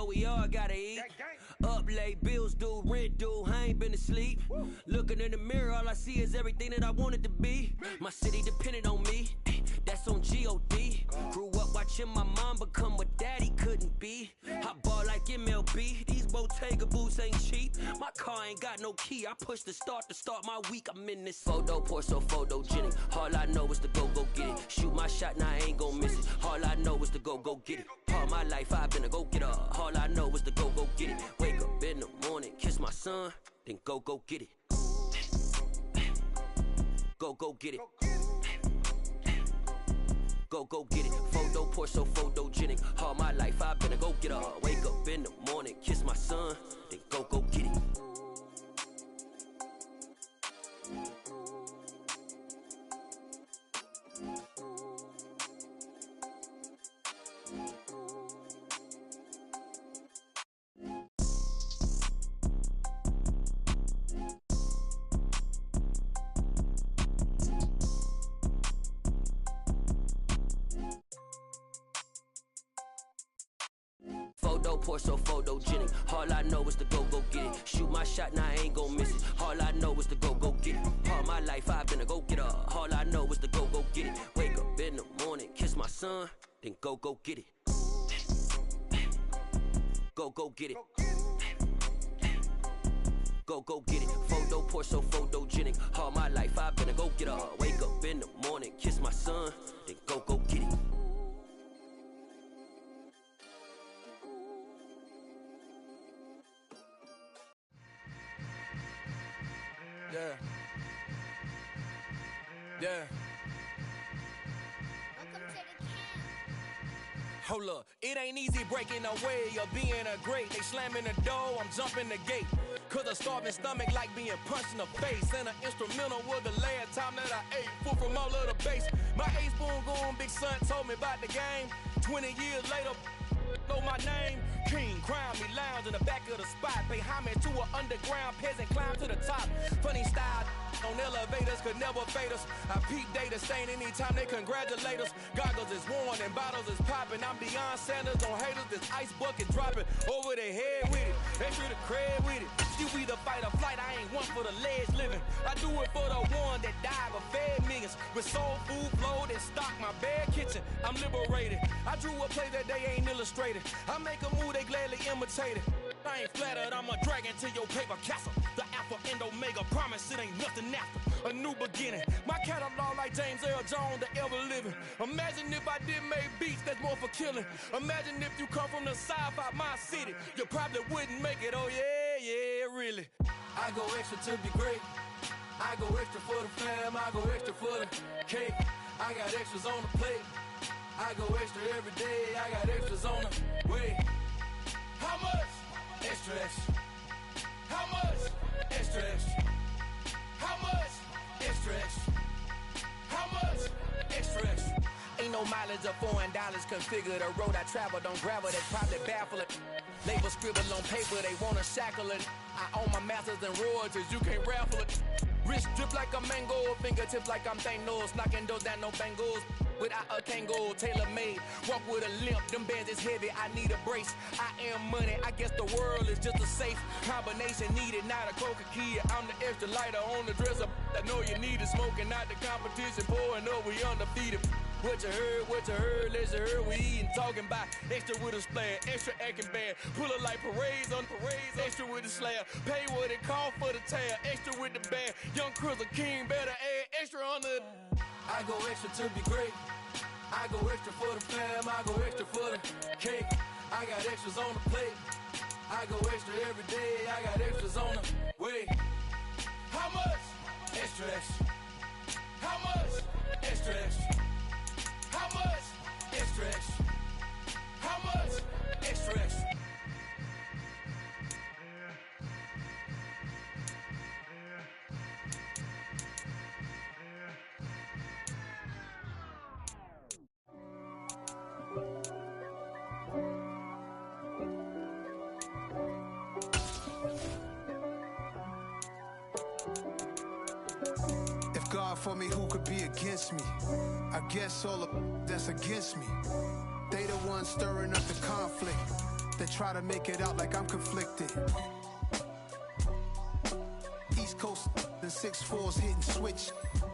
know we all gotta eat. Up late, bills due, rent due, I ain't been asleep. Looking in the mirror, all I see is everything that I wanted to be. My city depended on me, that's on G.O.D. Grew up watching my mom become what daddy couldn't be. I ball like MLB, these Bottega boots ain't cheap. My car ain't got no key, I push the start to start my week. I'm in this photo, pour so photogenic. All I know is to go get it. Shoot my shot, now I ain't gon' miss it. All I know is to go get it. All my life I've been a go-getter. All I know is to go get it. Wake up in the morning, kiss my son, then go get it. Go get it. Go get it. Photo, pour so photogenic. All my life I've been a go-getter. Wake up in the morning, kiss my son, then go get it. Photo, pour so photogenic. All I know is to go get it. Shoot my shot, now I ain't gon' miss it. All I know is to go get it. All my life I've been a go-getter. All I know is to go get it. Wake up in the morning, kiss my son, then go get it. Go get it. Go get it. Photo, pour so photogenic. All my life I've been a go-getter. Wake up in the morning, kiss my son, then go get it. Yeah. Yeah. Hold up, it ain't easy breaking away or being a great. They slamming the door, I'm jumping the gate. Cause a starving stomach like being punched in the face. And an instrumental was the last time that I ate. Food from all of the bass. My ace boom goon, big son told me about the game. 20 years later, know my name. King, crown me, lounge in the back of the spot. Pay homage to an underground peasant, climb to the top. Funny style on elevators could never fade us. I peep data stain anytime they congratulate us. Goggles is worn and bottles is popping. I'm Deion Sanders on haters, this ice bucket dropping over their head with it. Extra the cred with it. You either fight or flight, I ain't one for the ledge living. I do it for the one that died but fed millions. With soul food flowed and stocked my bare kitchen. I'm liberated. I drew a play that they ain't illustrated. I make a move, they gladly imitate it. I ain't flattered, I'm a dragon to your paper castle. The Alpha and Omega, promise it ain't nothing after. A new beginning. My catalog like James Earl Jones, the ever living. Imagine if I did make beats that's more for killing. Imagine if you come from the south out my city. You probably wouldn't make it, oh yeah, really. I go extra to be great. I go extra for the fam, I go extra for the cake. I got extras on the plate. I go extra every day, I got extras on the way. How much? Extra, extra. How much? Extra, extra. How much? Extra, extra. How much? Extra, extra. Ain't no mileage of $4 configure the road I travel. Don't gravel, that's probably baffling. Label scribble on paper, they wanna shackle it. I own my masters and royalties, you can't raffle it. Wrist drip like a mango, fingertips like I'm Thanos. Knocking doors down, no bangles. Without a Kangol, tailor-made. Walk with a limp, them bands is heavy, I need a brace. I am money, I guess the world is just a safe combination needed, not a coca key. I'm the extra lighter on the dresser. I know you need it, smoking out the competition, pouring up, we undefeated. What you heard, let's heard, we eating, talking about extra with a splash, extra acting bad. Pull it like parades on parades, extra with the slab. Pay what it cost for the tab, extra with the bag. Young Crizzle King, better add extra on the. I go extra to be great. I go extra for the fam, I go extra for the cake. I got extras on the plate. I go extra every day, I got extras on the way. How much? Extra, extra. How much? Extra, extra. How much? Extra, extra. How much? Extra, extra. If God for me, who could be against me? I guess all of that's against me. They the ones stirring up the conflict. They try to make it out like I'm conflicted. East Coast and 6'4s hitting switch.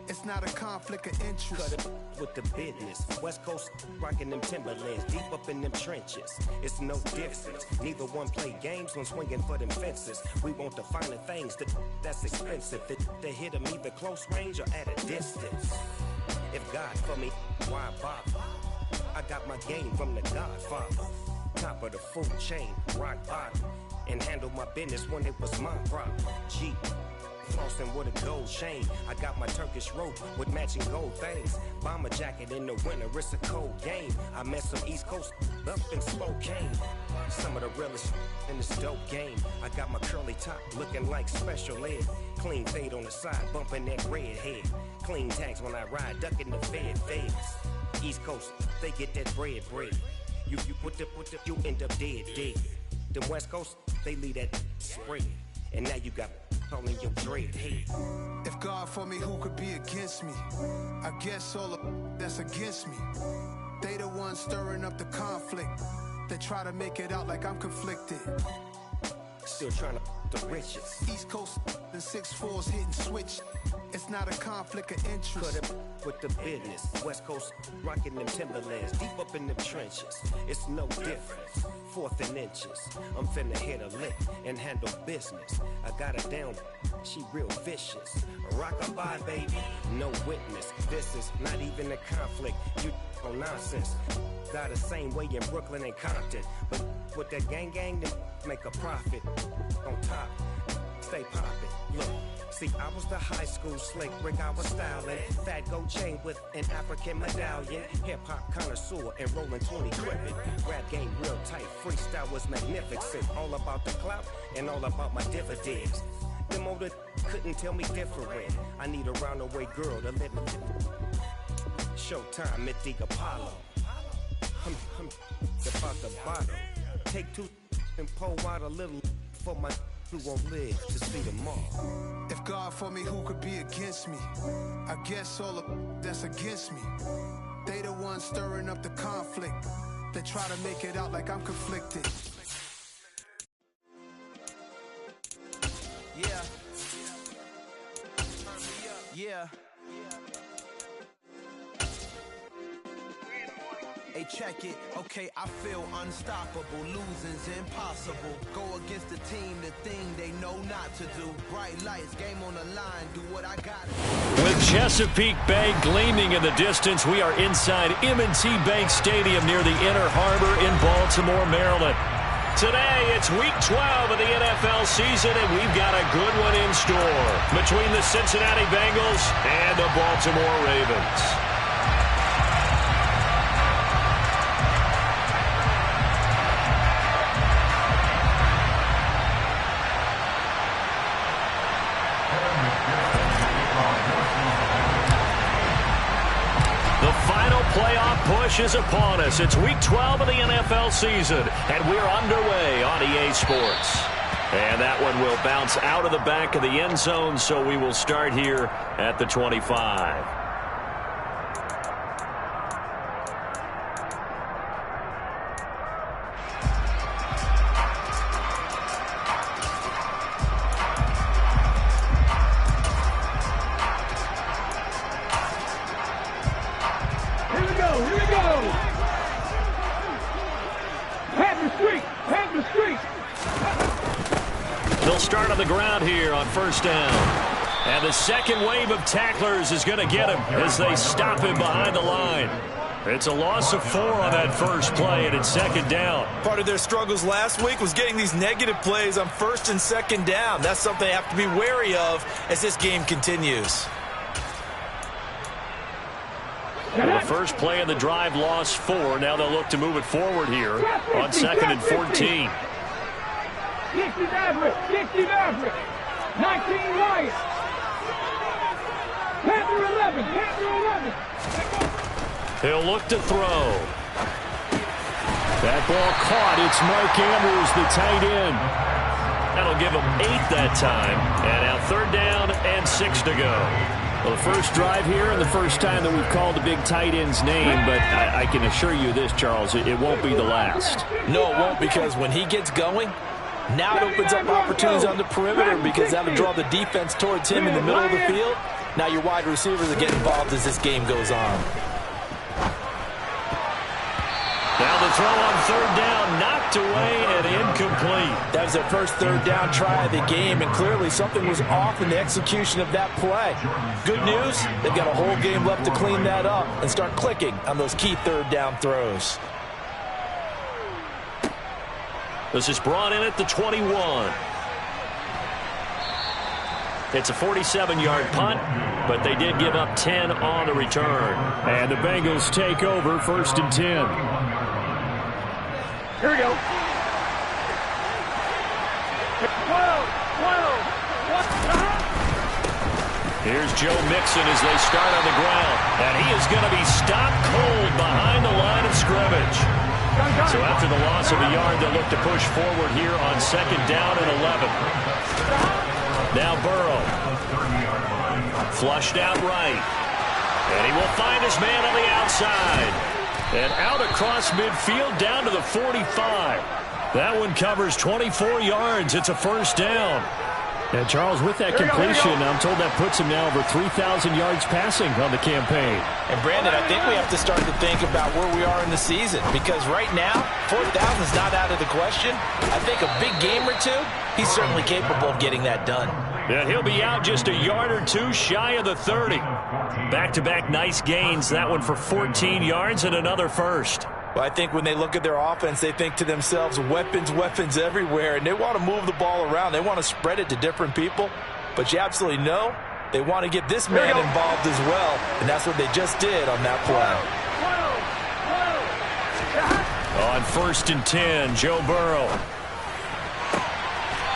It's not a conflict of interest. Cut it with the business. West Coast rocking them Timberlands, deep up in them trenches. It's no difference. Neither one play games when swinging for them fences. We want the finer things that's expensive. They hit them either close range or at a distance. If God for me, why bother? I got my game from the Godfather. Top of the food chain, rock bottom. And handle my business when it was my problem. G. Flossing with a gold chain. I got my Turkish rope with matching gold things. Bomber jacket in the winter, it's a cold game. I met some East Coast up in Spokane. Some of the realest in this dope game. I got my curly top looking like special ed. Clean fade on the side, bumping that red head. Clean tags when I ride, ducking the feds. East Coast, they get that bread. You you end up dead. The West Coast, they leave that spread. And now you got calling your dread head. If God for me, who could be against me? I guess all of that's against me. They the ones stirring up the conflict. They try to make it out like I'm conflicted. Still trying to the riches. East Coast and 6'4s hitting switch. It's not a conflict of interest. Cut it with the business. West Coast rocking them Timberlands, deep up in them trenches. It's no difference. 4th and inches. I'm finna hit a lick and handle business. I got her down. She real vicious. Rock-a-bye, baby. No witness. This is not even a conflict. You on nonsense. Got the same way in Brooklyn and Compton. But with that gang, they make a profit. On top, stay poppin'. Look. See, I was the high school slick Rick, I was styling. Fat gold chain with an African medallion. Hip-hop connoisseur and rolling 20 crippin'. Rap game real tight, freestyle was magnificent. All about the clout and all about my dividends. Them older couldn't tell me different. I need a roundaway girl to live with. Showtime, Mythic Apollo. I'm about the bottom. Take 2 and pour out a little for my who won't live to see tomorrow. If God for me, who could be against me? I guess all of that's against me. They the ones stirring up the conflict. They try to make it out like I'm conflicted. Yeah. Hey, check it. Okay, I feel unstoppable. Losing's impossible. Go against the team, the thing they know not to do. Bright lights, game on the line. Do what I got. With Chesapeake Bay gleaming in the distance, we are inside M&T Bank Stadium near the Inner Harbor in Baltimore, Maryland. Today, it's week 12 of the NFL season, and we've got a good one in store between the Cincinnati Bengals and the Baltimore Ravens. Playoff push is upon us. It's week 12 of the NFL season, and we're underway on EA Sports. And that one will bounce out of the back of the end zone, so we will start here at the 25. They'll start on the ground here on first down. And the second wave of tacklers is going to get him as they stop him behind the line. It's a loss of 4 on that first play, and it's second down. Part of their struggles last week was getting these negative plays on first and second down. That's something they have to be wary of as this game continues. The first play of the drive lost 4. Now they'll look to move it forward here on second and 14. 60 Maverick, 19 Lions. Panther 11. He'll look to throw. That ball caught. It's Mark Andrews, the tight end. That'll give him 8 that time. And now third down and 6 to go. Well, the first drive here and the first time that we've called the big tight end's name, but I can assure you this, Charles, it won't be the last. No, it won't, because when he gets going, now it opens up opportunities on the perimeter because that'll draw the defense towards him in the middle of the field. Now your wide receivers are getting involved as this game goes on. Now the throw on third down, knocked away and incomplete. That was their first third down try of the game, and clearly something was off in the execution of that play. Good news, they've got a whole game left to clean that up and start clicking on those key third down throws. This is brought in at the 21. It's a 47-yard punt, but they did give up 10 on the return. And the Bengals take over 1st and 10. Here we go. 12. Here's Joe Mixon as they start on the ground. And he is going to be stopped cold behind the line of scrimmage. So after the loss of a yard, they'll look to push forward here on 2nd down and 11. Now Burrow. Flushed out right. And he will find his man on the outside. And out across midfield down to the 45. That one covers 24 yards. It's a 1st down. And Charles, with that completion, I'm told that puts him now over 3,000 yards passing on the campaign. And Brandon, I think we have to start to think about where we are in the season, because right now, 4,000 is not out of the question. I think a big game or two, he's certainly capable of getting that done. Yeah, he'll be out just a yard or two shy of the 30. Back-to-back nice gains, that one for 14 yards and another first. Well, I think when they look at their offense, they think to themselves, weapons, weapons everywhere, and they want to move the ball around. They want to spread it to different people, but you absolutely know they want to get this man involved as well, and that's what they just did on that play. On 1st and 10, Joe Burrow.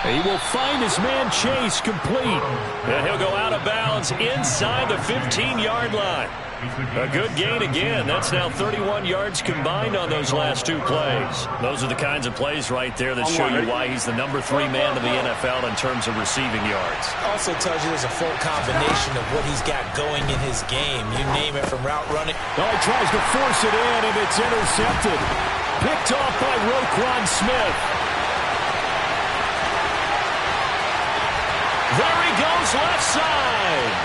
He will find his man Chase complete, and he'll go out of bounds inside the 15-yard line. A good gain again. That's now 31 yards combined on those last 2 plays. Those are the kinds of plays right there that show you why he's the number 3 man in the NFL in terms of receiving yards. Also tells you there's a full combination of what he's got going in his game. You name it, from route running. Oh, he tries to force it in, and it's intercepted. Picked off by Roquan Smith. There he goes, left side.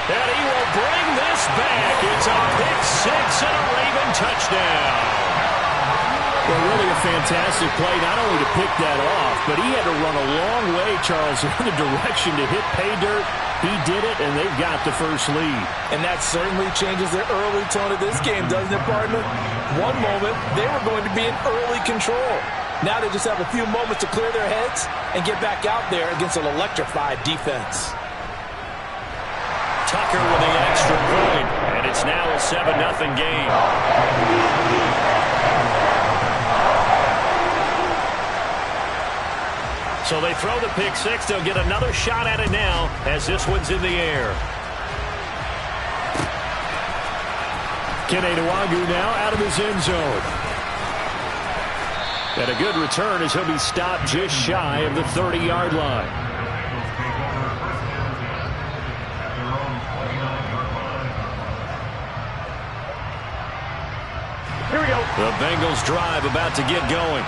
And he will bring this back. It's a pick-6 and a Raven touchdown. Well, really a fantastic play, not only to pick that off, but he had to run a long way, Charles, in the direction to hit pay dirt. He did it, and they've got the first lead. And that certainly changes the early tone of this game, doesn't it, partner? One moment, they were going to be in early control. Now they just have a few moments to clear their heads and get back out there against an electrified defense. Tucker with the extra point, and it's now a 7-0 game. So they throw the pick-6. They'll get another shot at it now as this one's in the air. Kene Nwangwu now out of his end zone. And a good return as he'll be stopped just shy of the 30-yard line. The Bengals drive about to get going.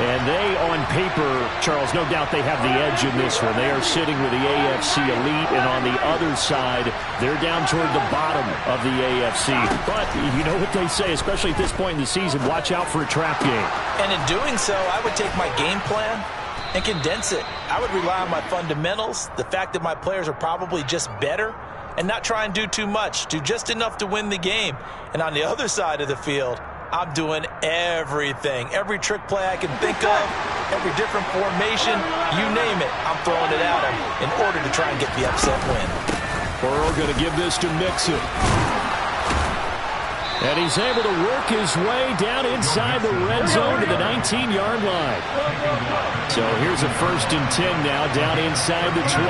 And they, on paper, Charles, no doubt they have the edge in this one. They are sitting with the AFC elite, and on the other side, they're down toward the bottom of the AFC. But you know what they say, especially at this point in the season, watch out for a trap game. And in doing so, I would take my game plan and condense it. I would rely on my fundamentals, the fact that my players are probably just better, and not try and do too much, do just enough to win the game. And on the other side of the field, I'm doing everything. Every trick play I can think of, every different formation, you name it, I'm throwing it at him in order to try and get the upset win. Burrow going to give this to Mixon. And he's able to work his way down inside the red zone to the 19-yard line. So here's a 1st and 10 now down inside the 20.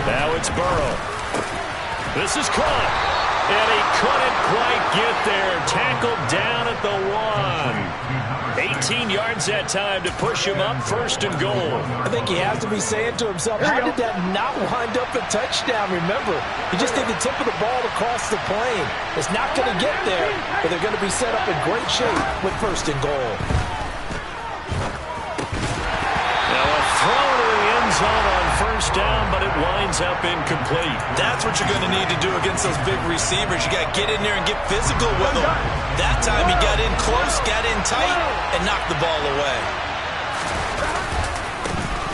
Now it's Burrow. This is caught. And he couldn't quite get there. Tackled down at the 1. 19 yards that time to push him up 1st and goal. I think he has to be saying to himself, how did that not wind up a touchdown? Remember, he just did the tip of the ball across the plane. It's not going to get there, but they're going to be set up in great shape with 1st and goal. Now a throw to the end zone on 1st down, but it winds up incomplete. That's what you're going to need to do against those big receivers. You got to get in there and get physical with them. That time he got in close, got in tight, and knocked the ball away.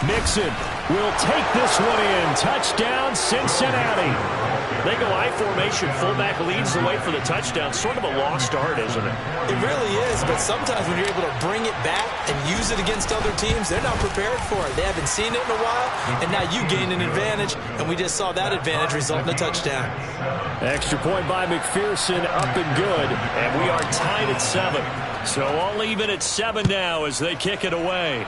Mixon will take this one in. Touchdown, Cincinnati. They go I formation. Fullback leads the way for the touchdown. Sort of a lost art, isn't it? It really is, but sometimes when you're able to bring it back and use it against other teams, they're not prepared for it. They haven't seen it in a while, and now you gain an advantage, and we just saw that advantage result in a touchdown. Extra point by McPherson, up and good, and we are tied at 7. So all even at 7 now as they kick it away.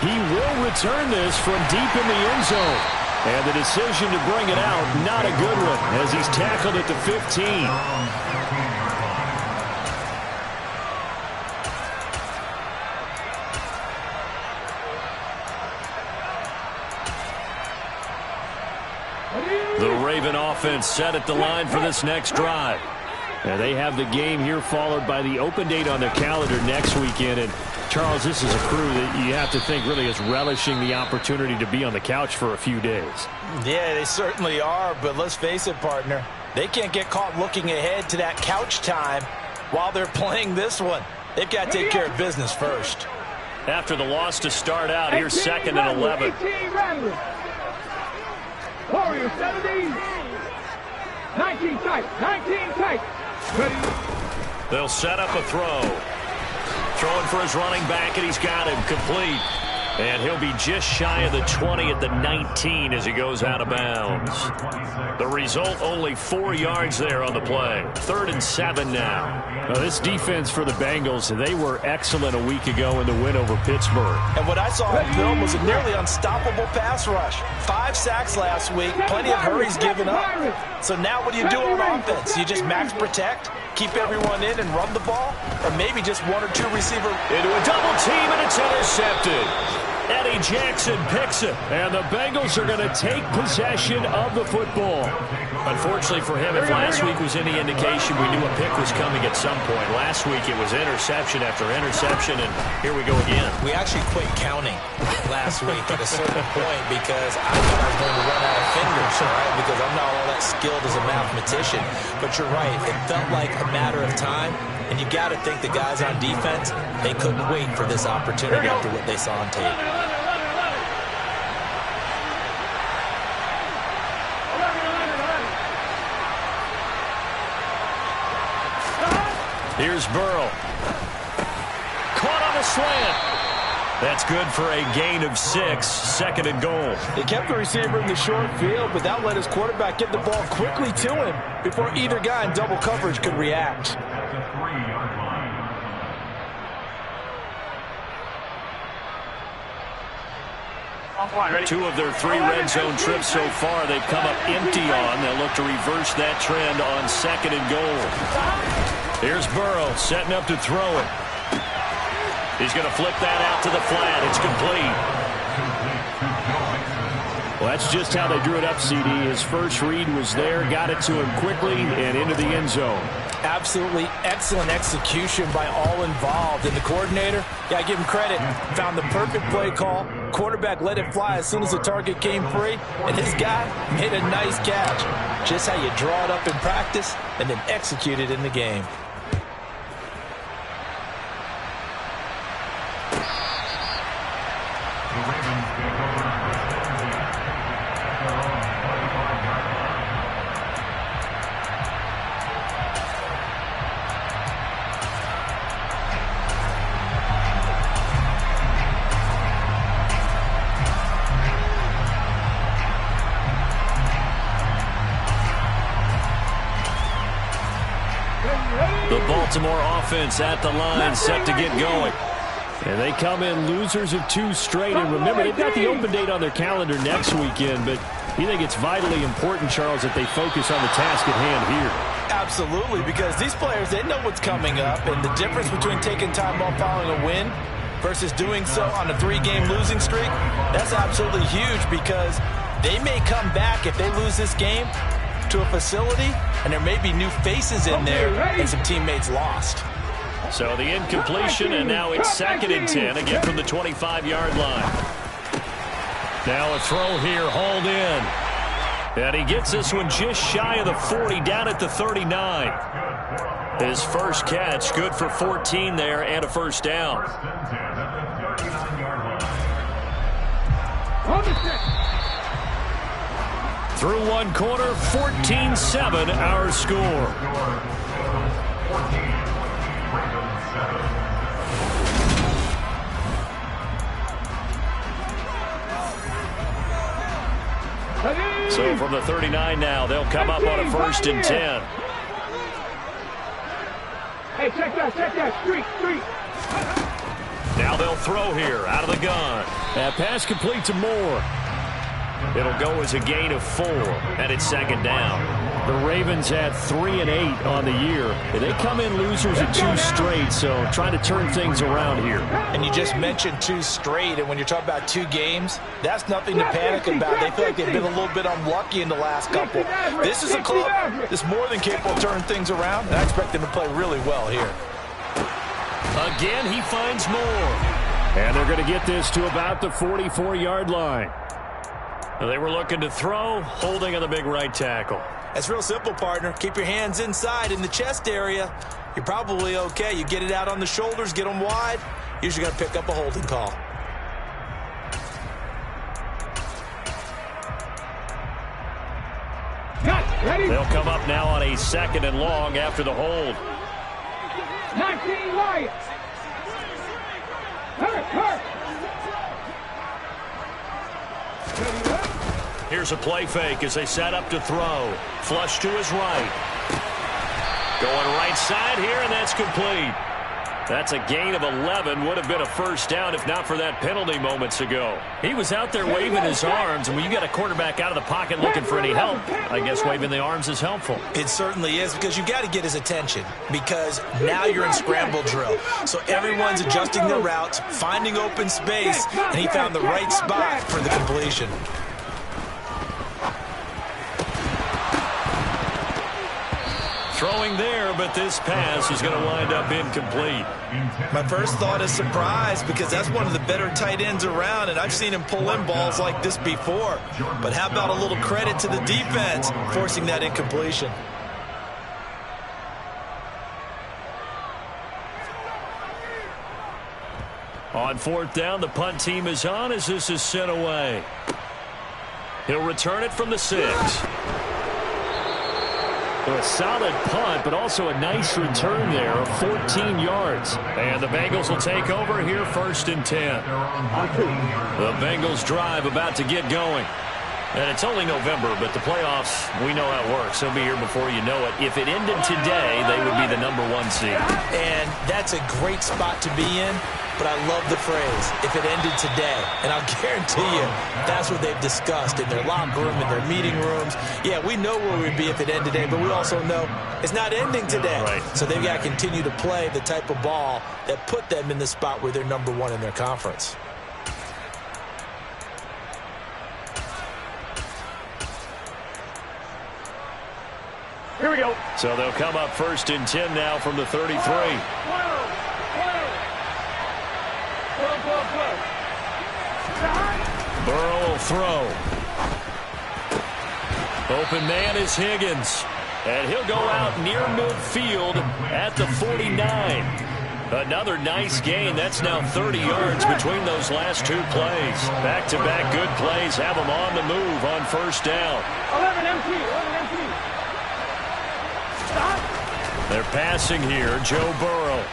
He will return this from deep in the end zone. And the decision to bring it out, not a good one, as he's tackled at the 15. The Raven offense set at the line for this next drive. And they have the game here followed by the open date on their calendar next weekend. And Charles, this is a crew that you have to think really is relishing the opportunity to be on the couch for a few days. Yeah, they certainly are, but let's face it, partner. They can't get caught looking ahead to that couch time while they're playing this one. They've got to take care of business first. After the loss to start out, here's 2nd and 11. Warriors 17. 19 tight. 19 tight. Ready. They'll set up a throw. Throwing for his running back, and he's got him complete. And he'll be just shy of the 20 at the 19 as he goes out of bounds. The result, only 4 yards there on the play. 3rd and 7 now. Now this defense for the Bengals, they were excellent a week ago in the win over Pittsburgh. And what I saw on film was a nearly unstoppable pass rush. 5 sacks last week, plenty of hurries given up. So now what do you do on offense? You just max protect, keep everyone in and run the ball? Or maybe just 1 or 2 receiver into a double team, and it's intercepted. Eddie Jackson picks it, and the Bengals are going to take possession of the football. Unfortunately for him, if last week was any indication, we knew a pick was coming at some point. Last week it was interception after interception, and here we go again. We actually quit counting last week at a certain point because I thought I was going to run out of fingers, right? Because I'm not all that skilled as a mathematician. But you're right, it felt like a matter of time. And you got to think the guys on defense, they couldn't wait for this opportunity after what they saw on tape. Here's Burrow. Caught on a slant. That's good for a gain of 6, 2nd and goal. They kept the receiver in the short field, but that let his quarterback get the ball quickly to him before either guy in double coverage could react. Two of their 3 red zone trips so far, they've come up empty on. They'll look to reverse that trend on 2nd and goal. Here's Burrow setting up to throw it. He's going to flip that out to the flat. It's complete. Well, that's just how they drew it up, CD. His first read was there, got it to him quickly, and into the end zone. Absolutely excellent execution by all involved. And the coordinator, got to give him credit, found the perfect play call. Quarterback let it fly as soon as the target came free, and his guy made a nice catch. Just how you draw it up in practice and then execute it in the game. The Baltimore offense at the line, set to get going. And they come in losers of 2 straight. And remember, they've got the open date on their calendar next weekend, but you think it's vitally important, Charles, that they focus on the task at hand here? Absolutely, because these players, they know what's coming up, and the difference between taking time off following a win versus doing so on a 3-game losing streak, that's absolutely huge because they may come back if they lose this game to a facility, and there may be new faces in there and some teammates lost. So the incompletion, and now it's 2nd and 10, again from the 25-yard line. Now a throw here, hauled in. And he gets this one just shy of the 40, down at the 39. His first catch, good for 14 there, and a first down. Through one quarter, 14-7, our score. So from the 39 now, they'll come up on a 1st and 10. Hey, check that, street. Now they'll throw here, out of the gun. That pass complete to Moore. It'll go as a gain of 4, and it's 2nd down. The Ravens had 3 and 8 on the year. They come in losers at 2 straight, so trying to turn things around here. And you just mentioned 2 straight, and when you're talking about 2 games, that's nothing to panic about. They feel like they've been a little bit unlucky in the last couple. This is a club that's more than capable of turning things around, and I expect them to play really well here. Again, he finds Moore. And they're going to get this to about the 44-yard line. They were looking to throw, holding on the big right tackle. That's real simple, partner. Keep your hands inside in the chest area. You're probably okay. You get it out on the shoulders, get them wide. Usually got to pick up a holding call. They'll come up now on a 2nd and long after the hold. 19 Lions. Hurt. Here's a play fake as they set up to throw. Flush to his right. Going right side here, and that's complete. That's a gain of 11. Would have been a first down if not for that penalty moments ago. He was out there waving his arms, and when you got a quarterback out of the pocket looking for any help, I guess waving the arms is helpful. It certainly is, because you got to get his attention, because now you're in scramble drill. So everyone's adjusting their routes, finding open space, and he found the right spot for the completion. Throwing there, but this pass is going to wind up incomplete. My first thought is surprise, because that's one of the better tight ends around, and I've seen him pull in balls like this before. But how about a little credit to the defense forcing that incompletion? On 4th down, the punt team is on as this is sent away. He'll return it from the 6. A solid punt, but also a nice return there of 14 yards. And the Bengals will take over here 1st and 10. The Bengals drive about to get going. And it's only November, but the playoffs, we know how it works. They'll be here before you know it. If it ended today, they would be the #1 seed. And that's a great spot to be in. But I love the phrase, if it ended today. And I'll guarantee you, that's what they've discussed in their locker room, in their meeting rooms. Yeah, we know where we'd be if it ended today, but we also know it's not ending today. Right. So they've got to continue to play the type of ball that put them in the spot where they're #1 in their conference. Here we go. So they'll come up 1st and 10 now from the 33. Burrow will throw. Open man is Higgins. And he'll go out near midfield at the 49. Another nice gain. That's now 30 yards between those last 2 plays. Back-to-back good plays have them on the move on 1st down. 11 empty. Stop. They're passing here. Joe Burrow.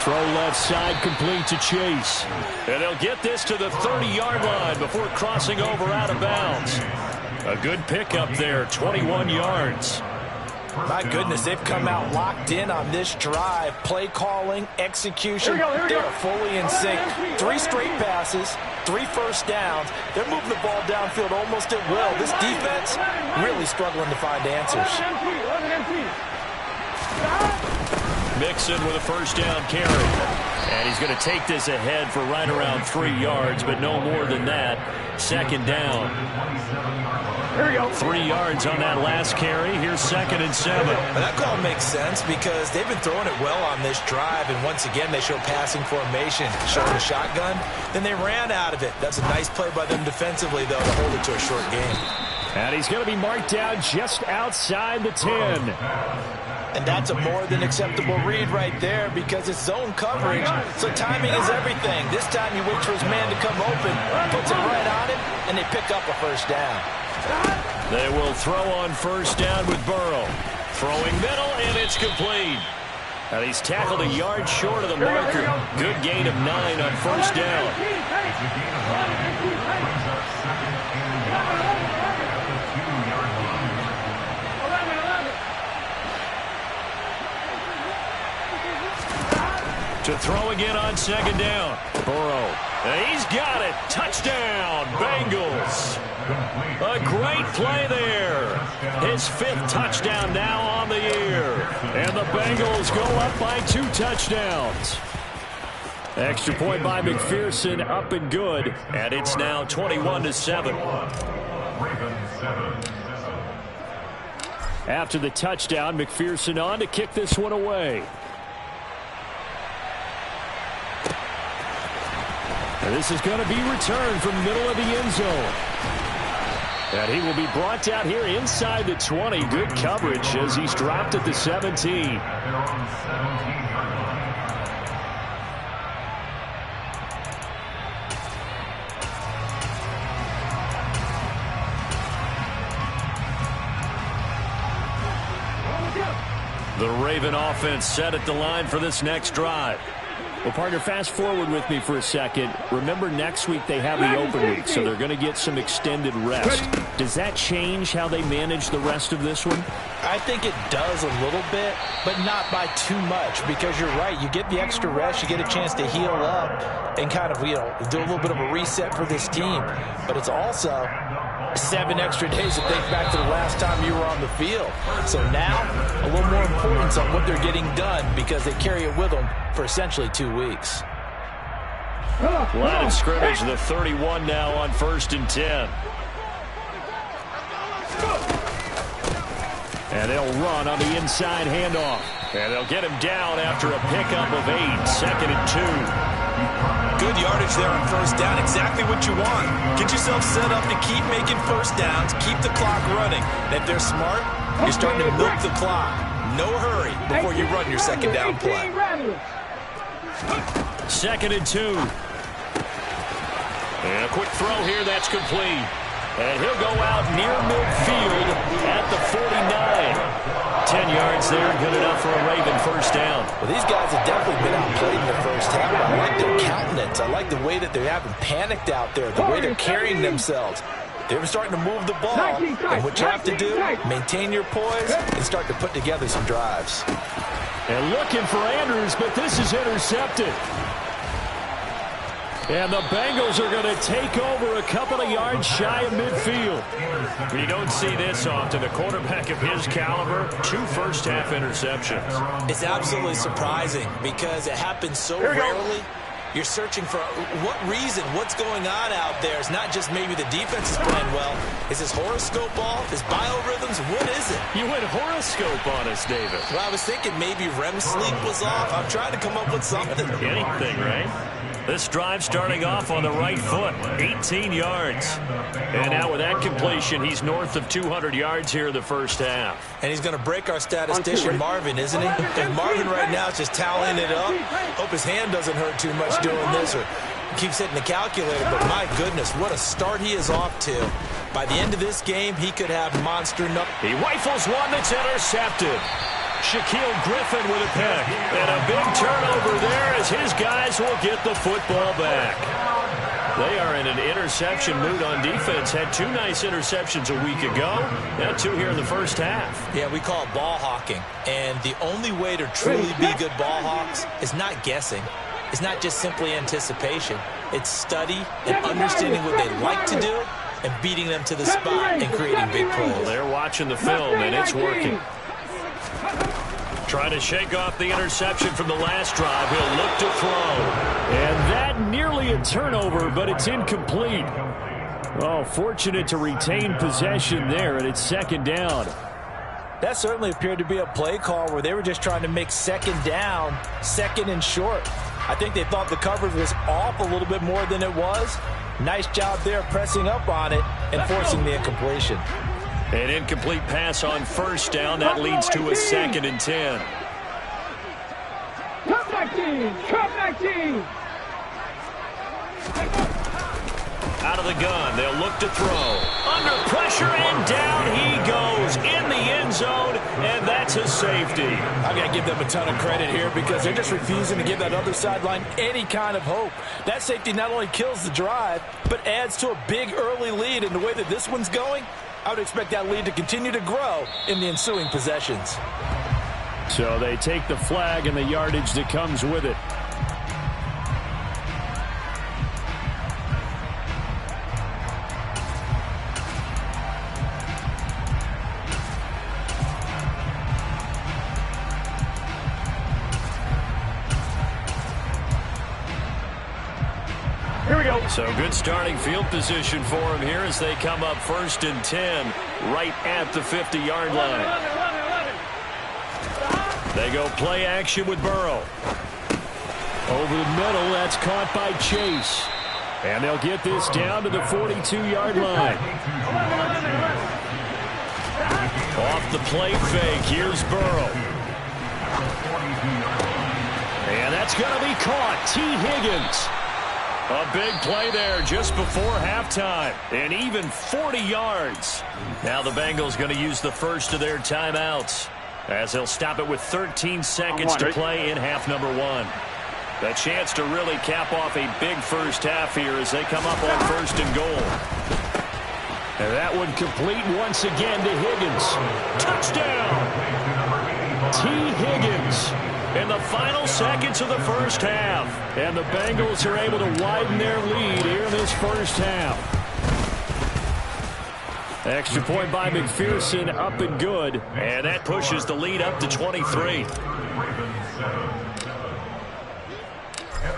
Throw left side complete to Chase. And they'll get this to the 30-yard line before crossing over out of bounds. A good pickup there, 21 yards. My goodness, they've come out locked in on this drive. Play calling, execution, they're fully in sync. 3 straight passes, 3 first downs. They're moving the ball downfield almost at will. This defense really struggling to find answers. Mixon with a first down carry. And he's going to take this ahead for right around 3 yards, but no more than that. Second down. 3 yards on that last carry. Here's 2nd and 7. Well, that call makes sense because they've been throwing it well on this drive, and once again they show passing formation, showing the shotgun. Then they ran out of it. That's a nice play by them defensively, though, to hold it to a short game. And he's going to be marked down just outside the 10. And that's a more than acceptable read right there because it's zone coverage, so timing is everything. This time he waits for his man to come open, puts it right on him, and they pick up a first down. They will throw on first down with Burrow. Throwing middle, and it's complete. And he's tackled a yard short of the marker. Good gain of 9 on first down. To throw again on 2nd down. Burrow. He's got it. Touchdown, Bengals. A great play there. His 5th touchdown now on the year. And the Bengals go up by 2 touchdowns. Extra point by McPherson, up and good. And it's now 21-7. After the touchdown, McPherson on to kick this one away. And this is going to be returned from the middle of the end zone. And he will be brought down here inside the 20. Good coverage as he's dropped at the 17. The Raven offense set at the line for this next drive. Well, partner, fast forward with me for a second. Remember, next week they have the open week, so they're going to get some extended rest. Does that change how they manage the rest of this one? I think it does a little bit, but not by too much, because you're right. You get the extra rest, you get a chance to heal up and kind of, do a little bit of a reset for this team. But it's also 7 extra days to think back to the last time you were on the field. So now, a little more importance on what they're getting done because they carry it with them for essentially 2 weeks. Line of scrimmage, the 31 now on 1st and 10. And they'll run on the inside handoff. And they'll get him down after a pickup of 8. 2nd and 2. Good yardage there on first down. Exactly what you want. Get yourself set up to keep making first downs. Keep the clock running. And if they're smart, you're starting to milk the clock. No hurry before you run your second down play. 2nd and 2. And a quick throw here. That's complete. And he'll go out near midfield at the 49. 10 yards there, good enough for a Raven first down. Well, these guys have definitely been outplayed in the first half. I like their countenance. I like the way that they haven't panicked out there, the way they're carrying themselves. They're starting to move the ball. And what you have to do, maintain your poise and start to put together some drives. And looking for Andrews, but this is intercepted. And the Bengals are going to take over a couple of yards shy of midfield. You don't see this often. A quarterback of his caliber, 2 first-half interceptions. It's absolutely surprising because it happens so rarely. You're searching for what reason, what's going on out there. It's not just maybe the defense is playing well. Is this horoscope off? Is biorhythms? What is it? You went horoscope on us, David. Well, I was thinking maybe REM sleep was off. I'm trying to come up with something. Anything, right? This drive starting off on the right foot, 18 yards. And now with that completion, he's north of 200 yards here in the first half. And he's going to break our statistician, Marvin, isn't he? And Marvin right now is just tallying it up. Hope his hand doesn't hurt too much doing this or keeps hitting the calculator. But my goodness, what a start he is off to. By the end of this game, he could have monster numbers. He rifles one that's intercepted. Shaquille Griffin with a pick. And a big turnover there as his guys will get the football back. They are in an interception mood on defense. Had 2 nice interceptions a week ago. Now 2 here in the first half. Yeah, we call it ball hawking. And the only way to truly be good ball hawks is not guessing. It's not just simply anticipation. It's study and understanding what they like to do and beating them to the spot and creating big plays. Well, they're watching the film, and it's working. Trying to shake off the interception from the last drive. He'll look to throw. And that nearly a turnover, but it's incomplete. Oh, fortunate to retain possession there, and it's second down. That certainly appeared to be a play call where they were just trying to make second down, second and short. I think they thought the coverage was off a little bit more than it was. Nice job there pressing up on it and forcing the incompletion. An incomplete pass on first down. That leads to a 2nd and 10. Come 19! Out of the gun. They'll look to throw. Under pressure, and down he goes in the end zone, and that's a safety. I've got to give them a ton of credit here because they're just refusing to give that other sideline any kind of hope. That safety not only kills the drive, but adds to a big early lead. And the way that this one's going, I would expect that lead to continue to grow in the ensuing possessions. So they take the flag and the yardage that comes with it. Here we go. So good starting field position for him here as they come up 1st and 10 right at the 50-yard line. They go play action with Burrow. Over the middle, that's caught by Chase. And they'll get this down to the 42-yard line. Off the play fake, here's Burrow. And that's going to be caught. T. Higgins. A big play there just before halftime, and even 40 yards. Now the Bengals going to use the first of their timeouts as they'll stop it with 13 seconds to play in half number 1. A chance to really cap off a big first half here as they come up on 1st and goal. And that one complete once again to Higgins. Touchdown! T. Higgins. In the final seconds of the first half. And the Bengals are able to widen their lead here in this first half. Extra point by McPherson, up and good. And that pushes the lead up to 23.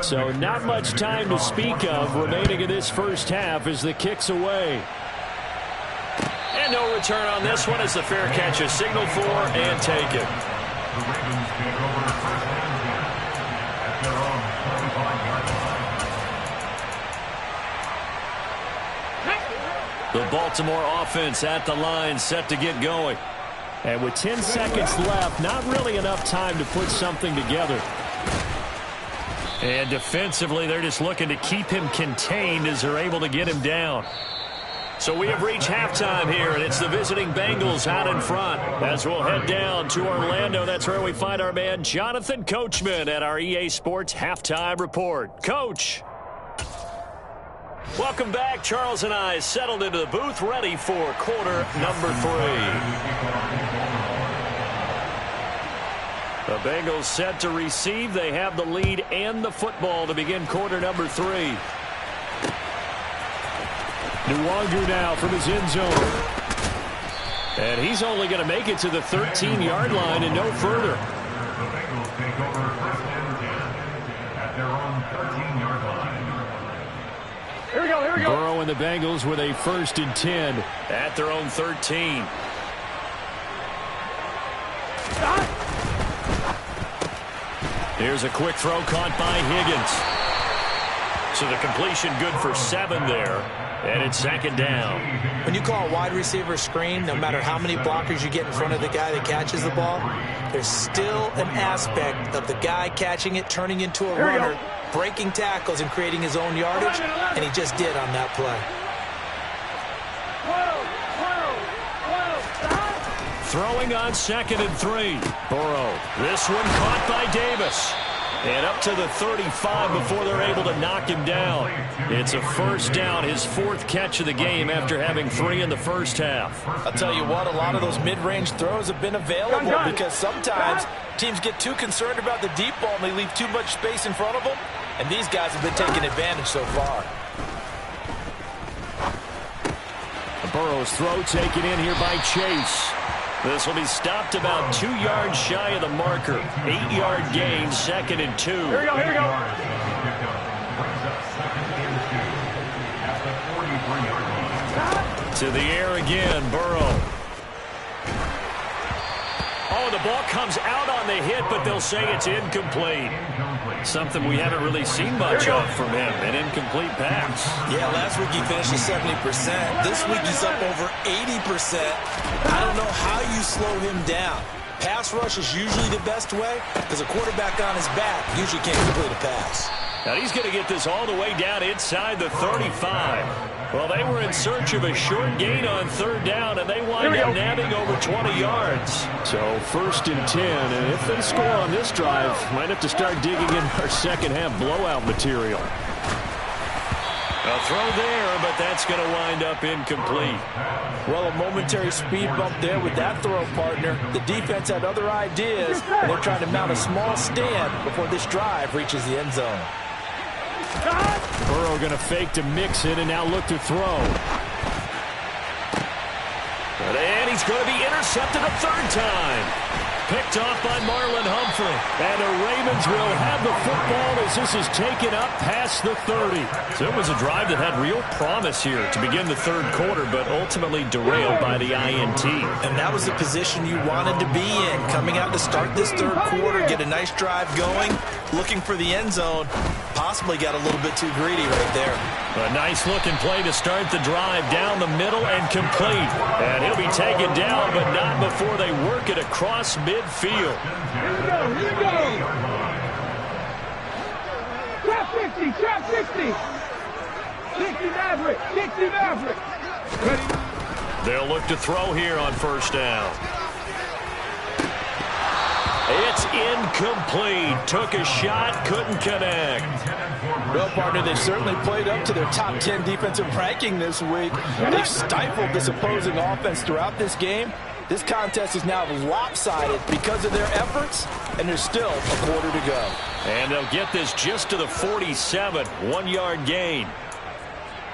So not much time to speak of remaining in this first half as the kick's away. And no return on this one as the fair catch is signaled for and taken. The Baltimore offense at the line, set to get going. And with 10 seconds left, not really enough time to put something together. And defensively, they're just looking to keep him contained as they're able to get him down. So we have reached halftime here, and it's the visiting Bengals out in front. As we'll head down to Orlando, that's where we find our man Jonathan Coachman at our EA Sports Halftime Report. Coach. Welcome back. Charles and I settled into the booth, ready for quarter number 3. The Bengals set to receive. They have the lead and the football to begin quarter number 3. Nwangu now from his end zone. And he's only going to make it to the 13-yard line and no further. The Bengals take over first and 10 at their own 13-yard line. Here we go, here we go. Burrow and the Bengals with a 1st and 10 at their own 13. Here's a quick throw caught by Higgins. So the completion good for 7 there. And it's second down. When you call a wide receiver screen, no matter how many blockers you get in front of the guy that catches the ball, there's still an aspect of the guy catching it, turning into a runner, breaking tackles and creating his own yardage, and he just did on that play. Throwing on 2nd and 3. Burrow. This one caught by Davis. And up to the 35 before they're able to knock him down. It's a first down, his 4th catch of the game after having 3 in the first half. I'll tell you what, a lot of those mid-range throws have been available because sometimes teams get too concerned about the deep ball and they leave too much space in front of them. And these guys have been taking advantage so far. Burrow's throw taken in here by Chase. This will be stopped about 2 yards shy of the marker. 8-yard gain, 2nd and 2. Here we go, here we go. To the air again, Burrow. Oh, the ball comes out on the hit, but they'll say it's incomplete. Something we haven't really seen much of from him, an incomplete pass. Yeah, last week he finished at 70%. This week he's up over 80%. I don't know how you slow him down. Pass rush is usually the best way because a quarterback on his back usually can't complete a pass. Now he's going to get this all the way down inside the 35. Well, they were in search of a short gain on 3rd down, and they wind up nabbing over 20 yards. So 1st and 10, and if they score on this drive, might have to start digging in our second half blowout material. A throw there, but that's going to wind up incomplete. Well, a momentary speed bump there with that throw, partner. The defense had other ideas, and they're trying to mount a small stand before this drive reaches the end zone. Burrow going to fake to mix it and now look to throw. And he's going to be intercepted a 3rd time. Picked off by Marlon Humphrey. And the Ravens will have the football as this is taken up past the 30. So it was a drive that had real promise here to begin the 3rd quarter, but ultimately derailed by the INT. And that was the position you wanted to be in. Coming out to start this 3rd quarter, get a nice drive going, looking for the end zone. Possibly got a little bit too greedy right there. A nice looking play to start the drive down the middle and complete. And he'll be taken down, but not before they work it across midfield. Here we go, here we go. Trap 60, trap 60. 60 Maverick, 60 Maverick. Ready? They'll look to throw here on 1st down. It's incomplete. Took a shot, couldn't connect. Well, partner, they've certainly played up to their top 10 defensive ranking this week. They've stifled this opposing offense throughout this game. This contest is now lopsided because of their efforts, and there's still a quarter to go. And they'll get this just to the 47, 1-yard gain.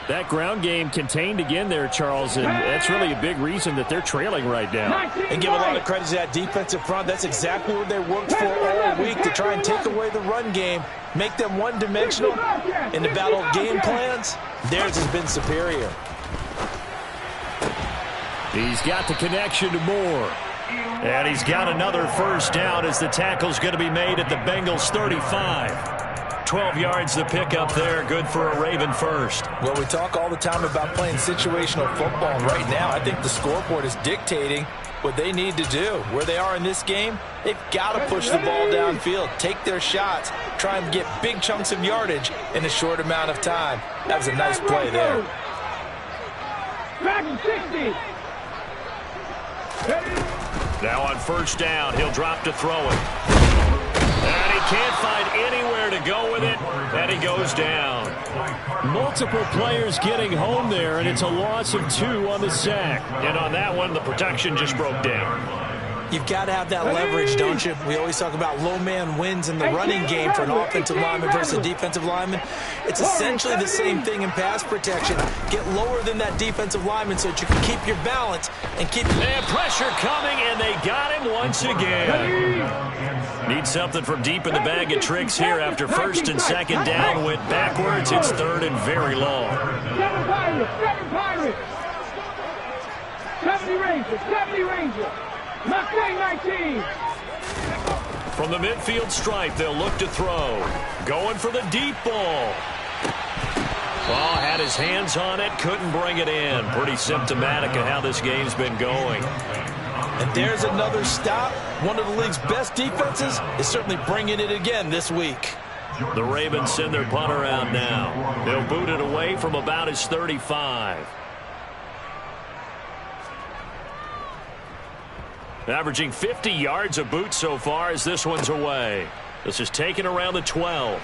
That ground game contained again there, Charles, and that's really a big reason that they're trailing right now. And give a lot of credit to that defensive front. That's exactly what they worked for all week, to try and take away the run game, make them one-dimensional. In the battle of game plans, theirs has been superior. He's got the connection to Moore. And he's got another 1st down as the tackle's going to be made at the Bengals 35. 12 yards to pick up there. Good for a Raven first. Well, we talk all the time about playing situational football. Right now, I think the scoreboard is dictating what they need to do. Where they are in this game, they've got to push the ball downfield, take their shots, try and get big chunks of yardage in a short amount of time. That was a nice play there. Now on 1st down, he'll drop to throw it. And he can't find anywhere to go with it, and he goes down. Multiple players getting home there, and it's a loss of 2 on the sack. And on that one, the protection just broke down. You've got to have that leverage, don't you? We always talk about low man wins in the running game for an offensive lineman versus a defensive lineman. It's essentially the same thing in pass protection. Get lower than that defensive lineman so that you can keep your balance and keep... And pressure coming, and they got him once again. Need something from deep in the bag of tricks here after 1st and 2nd down. Went backwards. It's 3rd and very long. 7 Pirates. 70 Rangers. McQueen 19. From the midfield stripe, they'll look to throw. Going for the deep ball. Well, had his hands on it, couldn't bring it in. Pretty symptomatic of how this game's been going. And there's another stop. One of the league's best defenses is certainly bringing it again this week. The Ravens send their punter out now. They'll boot it away from about his 35. Averaging 50 yards a boot so far as this one's away. This is taken around the 12.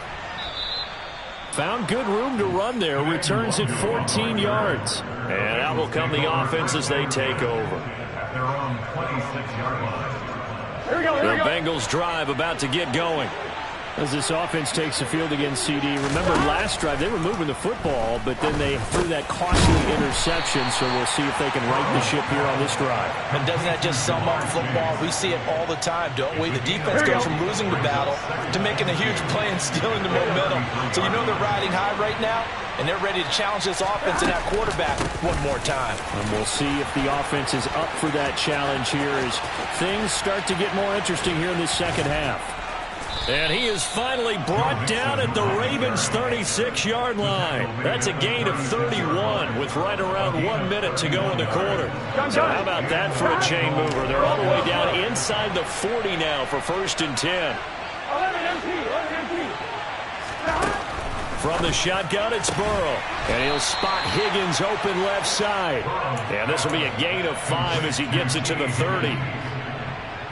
Found good room to run there. Returns it 14 yards. And out will come the offense as they take over. At their own 26-yard line. The Bengals drive about to get going. As this offense takes the field against CD. Remember last drive, they were moving the football, but then they threw that costly interception, so we'll see if they can right the ship here on this drive. And doesn't that just sum up football? We see it all the time, don't we? The defense goes from losing the battle to making a huge play and stealing the momentum. So you know they're riding high right now, and they're ready to challenge this offense and that quarterback one more time. And we'll see if the offense is up for that challenge here as things start to get more interesting here in this second half. And he is finally brought down at the Ravens' 36-yard line. That's a gain of 31 with right around 1 minute to go in the quarter. So how about that for a chain mover? They're all the way down inside the 40 now for 1st and 10. From the shotgun, it's Burrow. And he'll spot Higgins open left side. And this will be a gain of 5 as he gets it to the 30.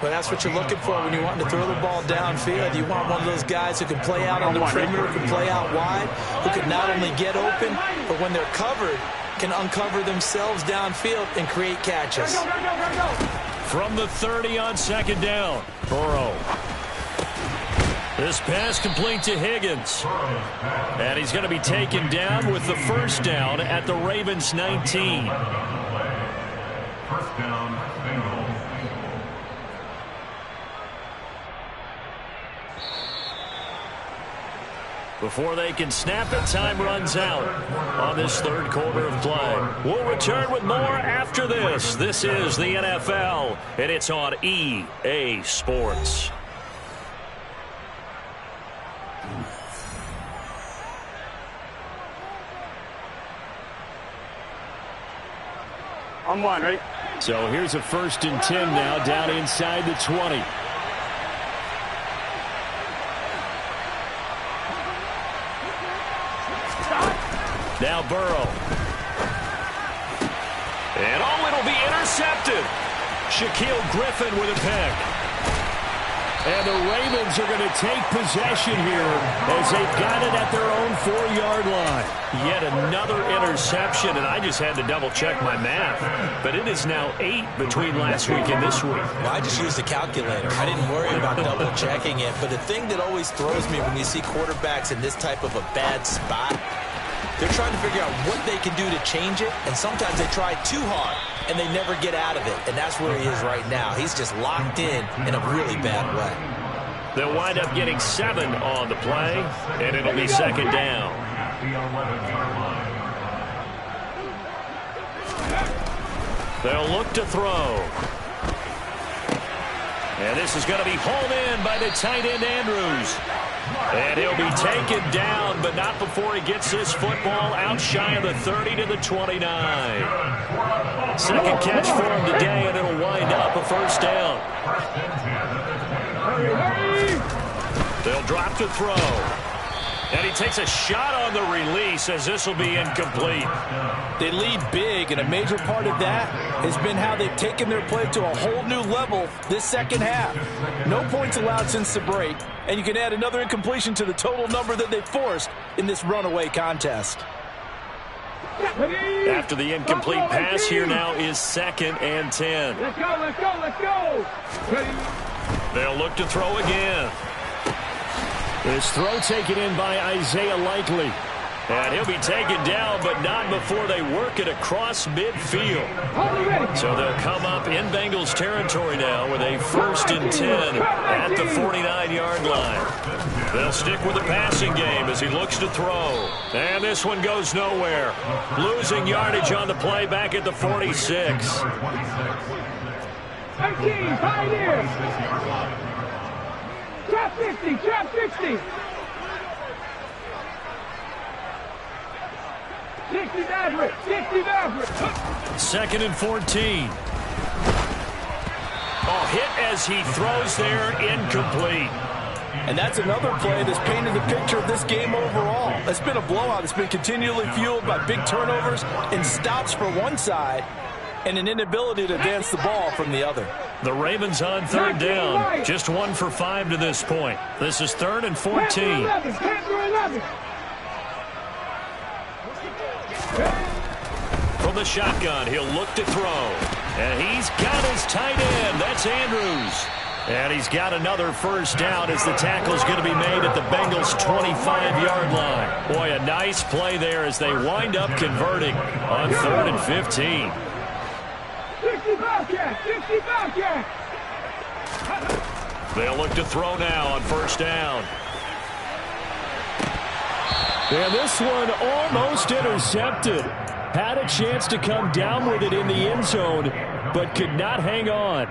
But that's what you're looking for when you want to throw the ball downfield. You want one of those guys who can play out on the perimeter, can play out wide, who can not only get open, but when they're covered, can uncover themselves downfield and create catches. From the 30 on 2nd down, Burrow. This pass complete to Higgins. And he's going to be taken down with the 1st down at the Ravens' 19. 1st down, Bengals. Before they can snap it, time runs out on this 3rd quarter of play. We'll return with more after this. This is the NFL, and it's on EA Sports. On 1, right? So here's a 1st and 10 now down inside the 20. Now Burrow. And it'll be intercepted. Shaquille Griffin with a pick. And the Ravens are going to take possession here as they've got it at their own 4-yard line. Yet another interception, and I just had to double-check my math. But it is now 8 between last week and this week. Well, I just used a calculator. I didn't worry about double-checking it. But the thing that always throws me when you see quarterbacks in this type of a bad spot, they're trying to figure out what they can do to change it, and sometimes they try too hard, and they never get out of it, and that's where he is right now. He's just locked in a really bad way. They'll wind up getting 7 on the play, and it'll be 2nd down. They'll look to throw. And this is going to be hauled in by the tight end, Andrews. And he'll be taken down, but not before he gets this football out shy of the 30 to the 29. 2nd catch for him today, and it'll wind up a 1st down. They'll drop to throw. And he takes a shot on the release as this will be incomplete. They lead big, and a major part of that has been how they've taken their play to a whole new level this second half. No points allowed since the break, and you can add another incompletion to the total number that they forced in this runaway contest. After the incomplete pass, here now is 2nd and 10. Let's go, let's go, let's go. They'll look to throw again. This throw taken in by Isaiah Likely. And he'll be taken down, but not before they work it across midfield. So they'll come up in Bengals territory now with a 1st and 10 at the 49-yard line. They'll stick with the passing game as he looks to throw. And this one goes nowhere. Losing yardage on the play back at the 46. 18, Pioneers. Trap 50, trap 60. 60 Maverick, 60 Maverick. 2nd and 14. Oh, hit as he throws there, incomplete. And that's another play that's painted the picture of this game overall. It's been a blowout. It's been continually fueled by big turnovers and stops for one side and an inability to advance the ball from the other. The Ravens on third down. Just 1 for 5 to this point. This is 3rd and 14. From the shotgun, he'll look to throw. And he's got his tight end. That's Andrews. And he's got another first down as the tackle's going to be made at the Bengals' 25-yard line. Boy, a nice play there as they wind up converting on 3rd and 15. 65 catch. They'll look to throw now on first down. And this one almost intercepted. Had a chance to come down with it in the end zone, but could not hang on.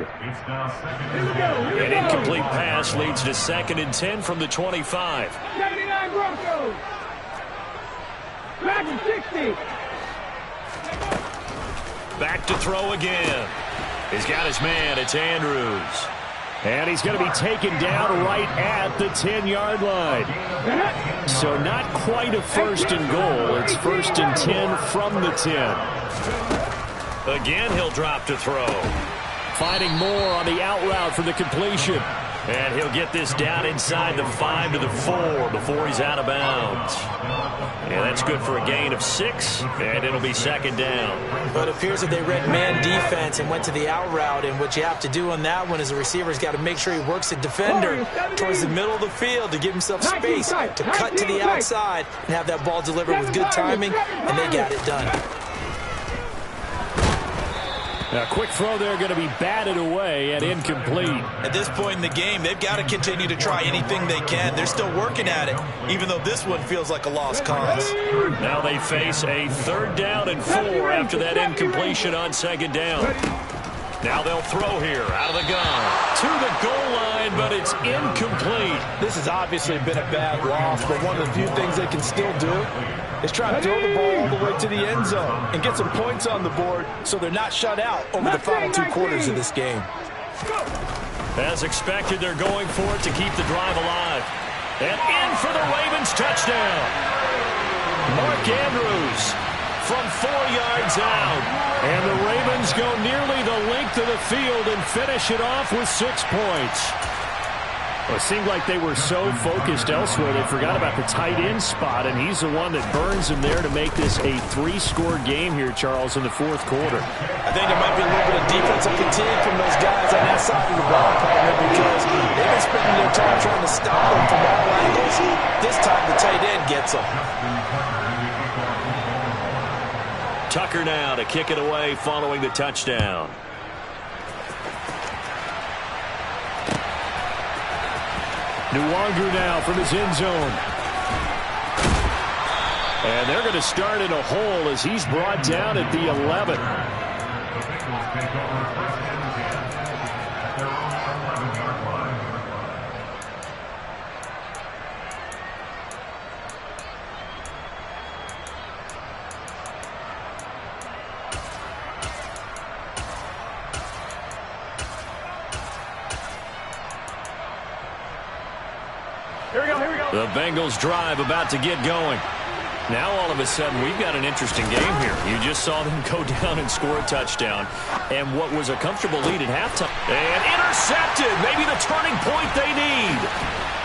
An incomplete pass leads to 2nd and 10 from the 25. 79 Broncos. Back to 60. Back to throw again. He's got his man. It's Andrews. And he's going to be taken down right at the 10-yard line. So not quite a 1st and goal. It's 1st and 10 from the 10. Again, he'll drop to throw. Finding more on the out route for the completion. And he'll get this down inside the 5 to the 4 before he's out of bounds. Yeah, that's good for a gain of 6, and it'll be 2nd down. But it appears that they read man defense and went to the out route, and what you have to do on that one is the receiver's got to make sure he works the defender towards the middle of the field to give himself space to cut to the outside and have that ball delivered with good timing, and they got it done. A quick throw there going to be batted away and incomplete. At this point in the game, they've got to continue to try anything they can. They're still working at it, even though this one feels like a lost cause. Now they face a 3rd down and 4 after that incompletion on 2nd down. Now they'll throw here out of the gun to the goal line, but it's incomplete. This has obviously been a bad loss, but one of the few things they can still do is try to throw the ball all the way to the end zone and get some points on the board so they're not shut out over the final 2 quarters of this game. As expected, they're going for it to keep the drive alive. And in for the Ravens touchdown. Mark Andrews from 4 yards out. And the Ravens go nearly the length of the field and finish it off with 6 points. Well, it seemed like they were so focused elsewhere they forgot about the tight end spot, and he's the one that burns him there to make this a 3-score game here, Charles, in the 4th quarter. I think there might be a little bit of defensive fatigue from those guys on that side of the ball, partner, because they've been spending their time trying to stop them from all angles. This time the tight end gets them. Tucker now to kick it away following the touchdown. Nwangu now from his end zone. And they're going to start in a hole as he's brought down at the 11. The Bengals drive about to get going. Now all of a sudden we've got an interesting game here. You just saw them go down and score a touchdown. And what was a comfortable lead at halftime. And intercepted. Maybe the turning point they need.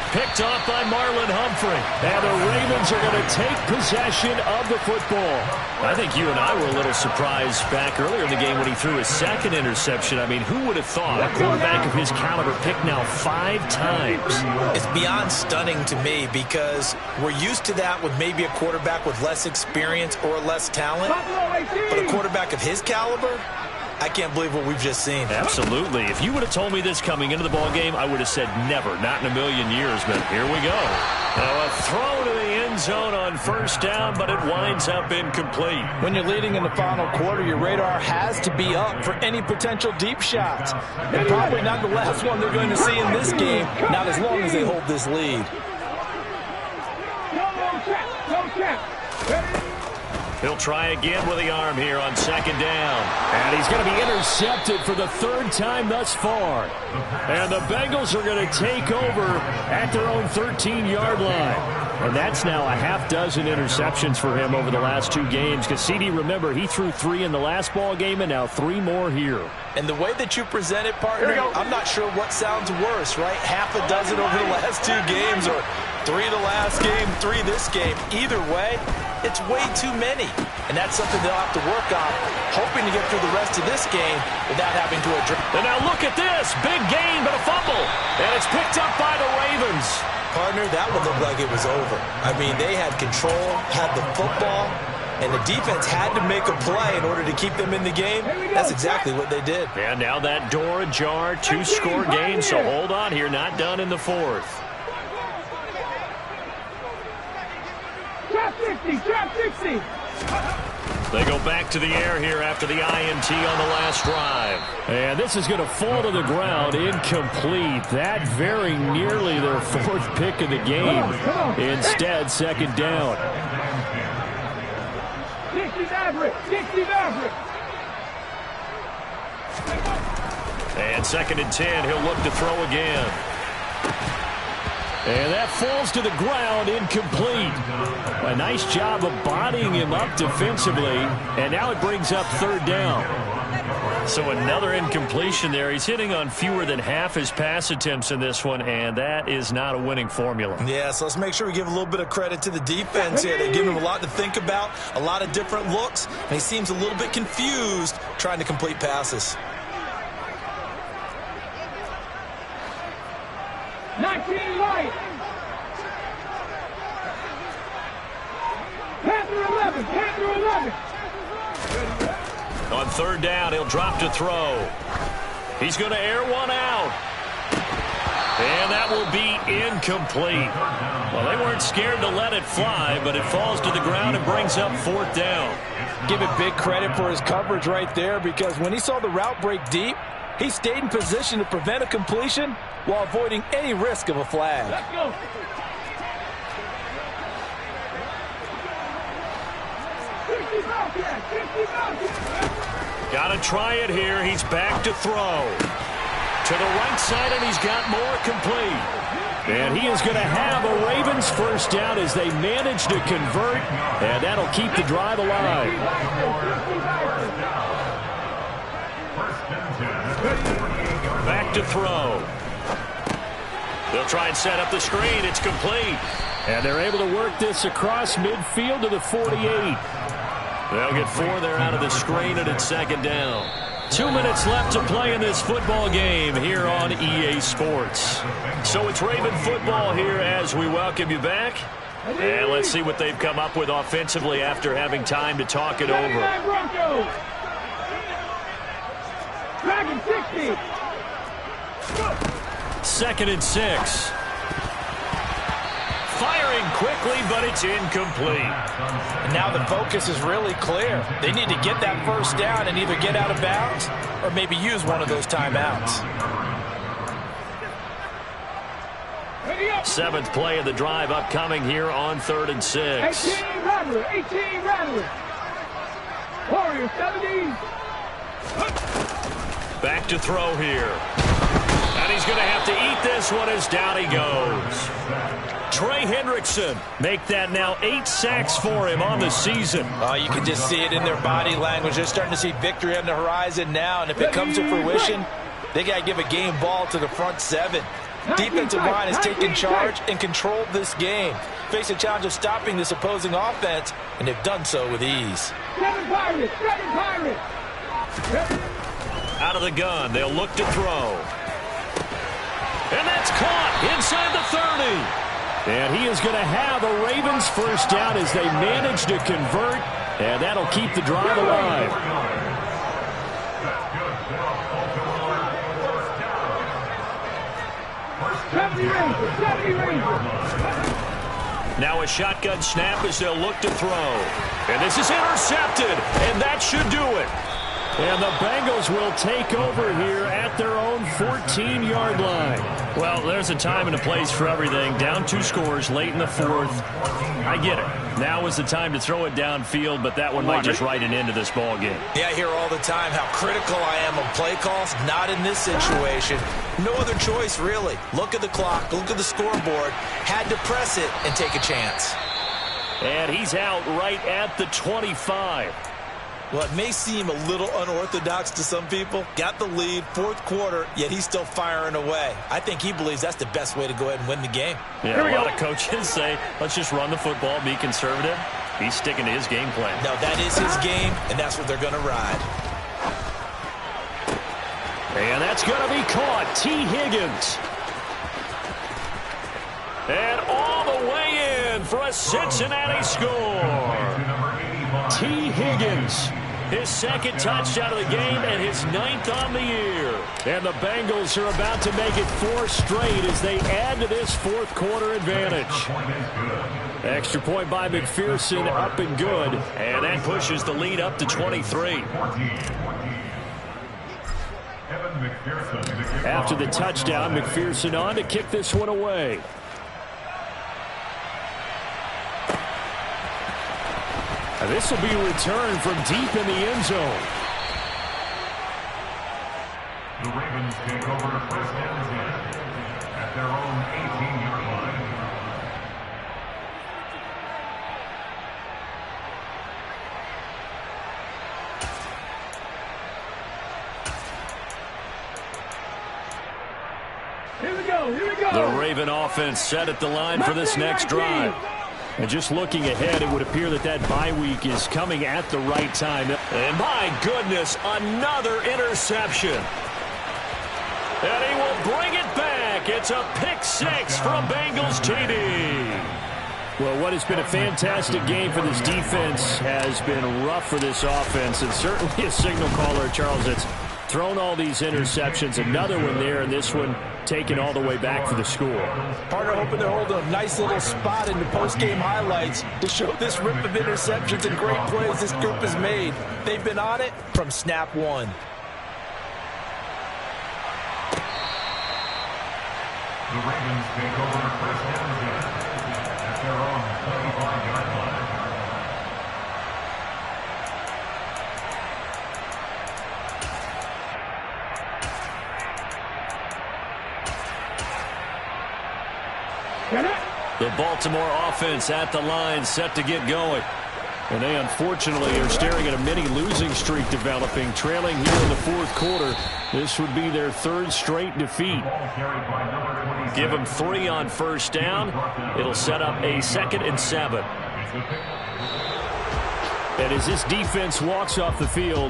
Picked off by Marlon Humphrey. And the Ravens are going to take possession of the football. I think you and I were a little surprised back earlier in the game when he threw his 2nd interception. I mean, who would have thought a quarterback of his caliber picked now 5 times? It's beyond stunning to me because we're used to that with maybe a quarterback with less experience or less talent. But a quarterback of his caliber, I can't believe what we've just seen. Absolutely. If you would have told me this coming into the ball game, I would have said never, not in a million years. But here we go. Now a throw to the end zone on first down, but it winds up incomplete. When you're leading in the final quarter, your radar has to be up for any potential deep shots. And probably not the last one they're going to see in this game, not as long as they hold this lead. He'll try again with the arm here on second down. And he's going to be intercepted for the third time thus far. And the Bengals are going to take over at their own 13-yard line. And that's now a half dozen interceptions for him over the last 2 games. Because, CD, remember, he threw 3 in the last ball game and now 3 more here. And the way that you present it, partner, I'm not sure what sounds worse, right? Half a dozen over the last 2 games or 3 the last game, 3 this game. Either way, it's way too many. And that's something they'll have to work on, hoping to get through the rest of this game without having to address. And now look at this. Big gain, but a fumble. And it's picked up by the Ravens. Partner, that one looked like it was over. I mean, they had control, had the football, and the defense had to make a play in order to keep them in the game. That's exactly what they did. And now that door ajar, 2-score game, so hold on here, not done in the 4th. Trap 60, trap 60. They go back to the air here after the INT on the last drive. And this is going to fall to the ground, incomplete. That very nearly their 4th pick of the game. Instead, second down. 60 Maverick, 60 Maverick. And second and 10, he'll look to throw again. And that falls to the ground, incomplete. A nice job of bodying him up defensively. And now it brings up third down. So another incompletion there. He's hitting on fewer than half his pass attempts in this one, and that is not a winning formula. Yeah, so let's make sure we give a little bit of credit to the defense here. They give him a lot to think about, a lot of different looks, and he seems a little bit confused trying to complete passes. 19 right. Panther 11, Panther 11. On third down, he'll drop to throw. He's going to air one out. And that will be incomplete. Well, they weren't scared to let it fly, but it falls to the ground and brings up fourth down. Give it big credit for his coverage right there, because when he saw the route break deep, he stayed in position to prevent a completion while avoiding any risk of a flag. Let's go. Got to try it here. He's back to throw. To the right side, and he's got more complete. And he is going to have a Ravens first down as they manage to convert, and that'll keep the drive alive. Back to throw. They'll try and set up the screen. It's complete. And they're able to work this across midfield to the 48. They'll get 4 there out of the screen, and it's second down. 2 minutes left to play in this football game here on EA Sports. So it's Raven football here as we welcome you back. And let's see what they've come up with offensively after having time to talk it over. Dragon 60. Second and 6. Firing quickly, but it's incomplete. And now the focus is really clear. They need to get that first down and either get out of bounds or maybe use one of those timeouts. 7th play of the drive upcoming here on 3rd and 6. 18 Rattler, 18 Rattler. Warrior 70. Back to throw here. And he's going to have to eat this one as down he goes. Trey Hendrickson make that now 8 sacks for him on the season. You can just see it in their body language. They're starting to see victory on the horizon now, and if it comes to fruition, they got to give a game ball to the front 7. Defensive line has taken charge and controlled this game. Face a challenge of stopping this opposing offense, and they've done so with ease. 7 Pirates, 7 Pirates. Out of the gun, they'll look to throw. And that's caught inside the 30. And he is going to have a Ravens first down as they manage to convert, and that'll keep the drive alive. Now a shotgun snap as they'll look to throw. And this is intercepted, and that should do it. And the Bengals will take over here at their own 14-yard line. Well, there's a time and a place for everything. Down 2 scores late in the fourth. I get it. Now is the time to throw it downfield, but that one might just write an end to this ball game. Yeah, I hear all the time how critical I am of play calls. Not in this situation. No other choice, really. Look at the clock. Look at the scoreboard. Had to press it and take a chance. And he's out right at the 25. Well, it may seem a little unorthodox to some people. Got the lead, fourth quarter, yet he's still firing away. I think he believes that's the best way to go ahead and win the game. Yeah, a lot of coaches say, let's just run the football, be conservative. He's sticking to his game plan. No, that is his game, and that's what they're going to ride. And that's going to be caught. T. Higgins. And all the way in for a Cincinnati score. T. Higgins, his second touchdown of the game and his 9th on the year. And the Bengals are about to make it 4 straight as they add to this fourth quarter advantage. Extra point by McPherson, up and good. And that pushes the lead up to 23. After the touchdown, McPherson on to kick this one away. And this will be returned from deep in the end zone. The Ravens take over first and 10 at their own 18-yard line. Here we go, here we go. The Raven offense set at the line for this next drive. And just looking ahead, it would appear that that bye week is coming at the right time. And my goodness, another interception. And he will bring it back. It's a pick 6 from Bengals TD. Well, what has been a fantastic game for this defense has been rough for this offense. And certainly a signal caller, Charles, that's thrown all these interceptions. Another one there, and this one taken all the way back for the score. Partner hoping they're holding a nice little spot in the post-game highlights to show this rip of interceptions and great plays this group has made. They've been on it from snap one. The Ravens take over first and 10 at their own 25-yard line. The Baltimore offense at the line, set to get going. And they unfortunately are staring at a mini losing streak developing, trailing here in the fourth quarter. This would be their 3rd straight defeat. Give them 3 on first down. It'll set up a 2nd and 7. And as this defense walks off the field,